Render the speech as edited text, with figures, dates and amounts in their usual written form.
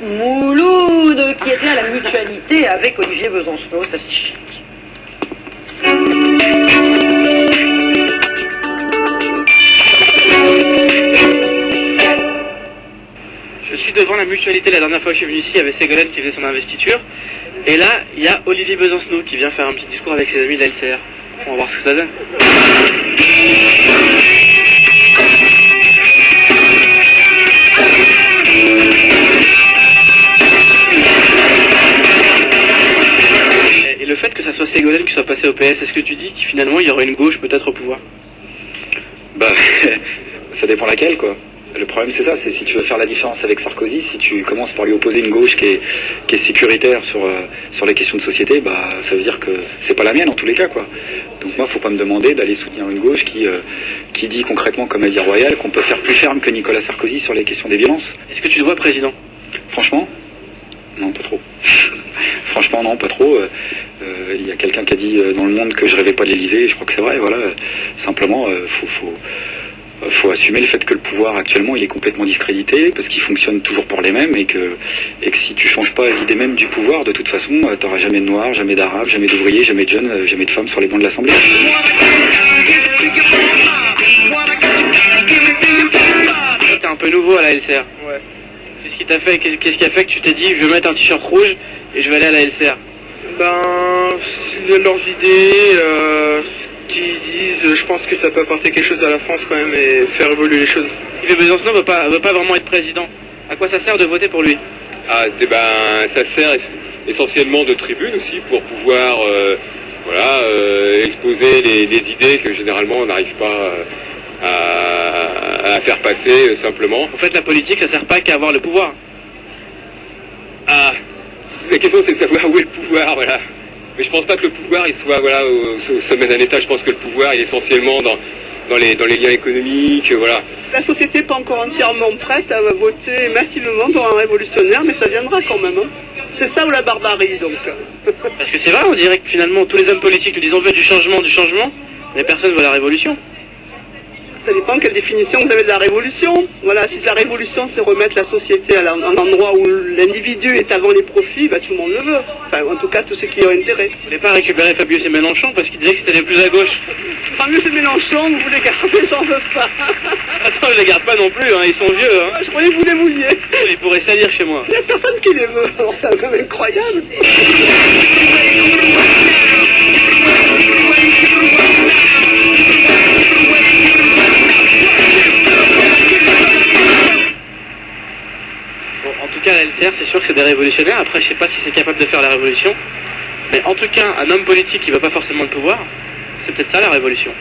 Mouloud, qui était à la mutualité avec Olivier Besancenot, ça c'est chic. Je suis devant la mutualité la dernière fois que je suis venu ici, il y avait Ségolène qui faisait son investiture. Et là, il y a Olivier Besancenot qui vient faire un petit discours avec ses amis de la LCR. On va voir ce que ça donne. Et le fait que ça soit Ségolène qui soit passé au PS, est-ce que tu dis que finalement il y aurait une gauche peut-être au pouvoir? Bah, ça dépend laquelle, quoi. Le problème c'est ça, c'est si tu veux faire la différence avec Sarkozy, si tu commences par lui opposer une gauche qui est sécuritaire sur les questions de société, bah ça veut dire que c'est pas la mienne en tous les cas, quoi. Donc moi faut pas me demander d'aller soutenir une gauche qui dit concrètement comme elle dit Royal qu'on peut faire plus ferme que Nicolas Sarkozy sur les questions des violences. Est-ce que tu te vois président? Franchement, non, pas trop. Franchement non, pas trop. Il y a quelqu'un qui a dit dans le monde que je rêvais pas de l'Élysée, et je crois que c'est vrai, voilà. Simplement, faut assumer le fait que le pouvoir actuellement il est complètement discrédité parce qu'il fonctionne toujours pour les mêmes et que si tu changes pas l'idée même du pouvoir, de toute façon t'auras jamais de noirs, jamais d'arabes, jamais d'ouvriers, jamais de jeunes, jamais de femmes sur les bancs de l'Assemblée. T'es un peu nouveau à la LCR. Ouais. Qu'est-ce qui a fait que tu t'es dit je vais mettre un t-shirt rouge et je vais aller à la LCR? Ben, c'est leurs idées, qui disent, je pense que ça peut apporter quelque chose à la France quand même et faire évoluer les choses. Olivier Besancenot veut pas vraiment être président. À quoi ça sert de voter pour lui? Ah, ça sert essentiellement de tribune aussi pour pouvoir exposer les idées que généralement on n'arrive pas à faire passer simplement. En fait, la politique, ça sert pas qu'à avoir le pouvoir. Ah, la question c'est de savoir où est le pouvoir, voilà. Mais je pense pas que le pouvoir il soit au sommet d'un État. Je pense que le pouvoir il est essentiellement dans les liens économiques, voilà. La société n'est pas encore entièrement prête à voter massivement pour un révolutionnaire, mais ça viendra quand même. Hein. C'est ça ou la barbarie, donc. Parce que c'est vrai, on dirait que finalement tous les hommes politiques nous disent on veut du changement, mais personne veut la révolution. Ça dépend quelle définition vous avez de la révolution. Voilà, si la révolution c'est remettre la société à un endroit où l'individu est avant les profits, bah, tout le monde le veut. Enfin, en tout cas, tous ceux qui ont intérêt. Vous voulez pas récupérer Fabius et Mélenchon parce qu'il disait que c'était les plus à gauche? Fabius et Mélenchon, vous voulez garder, j'en veux pas. Attends, je les garde pas non plus, hein, ils sont vieux. Hein. Je croyais que vous les vouliez. Ils pourraient salir chez moi. Il n'y a personne qui les veut, alors c'est quand même incroyable. En tout cas, la LCR, c'est sûr que c'est des révolutionnaires. Après, je sais pas si c'est capable de faire la révolution. Mais en tout cas, un homme politique qui veut pas forcément le pouvoir, c'est peut-être ça la révolution.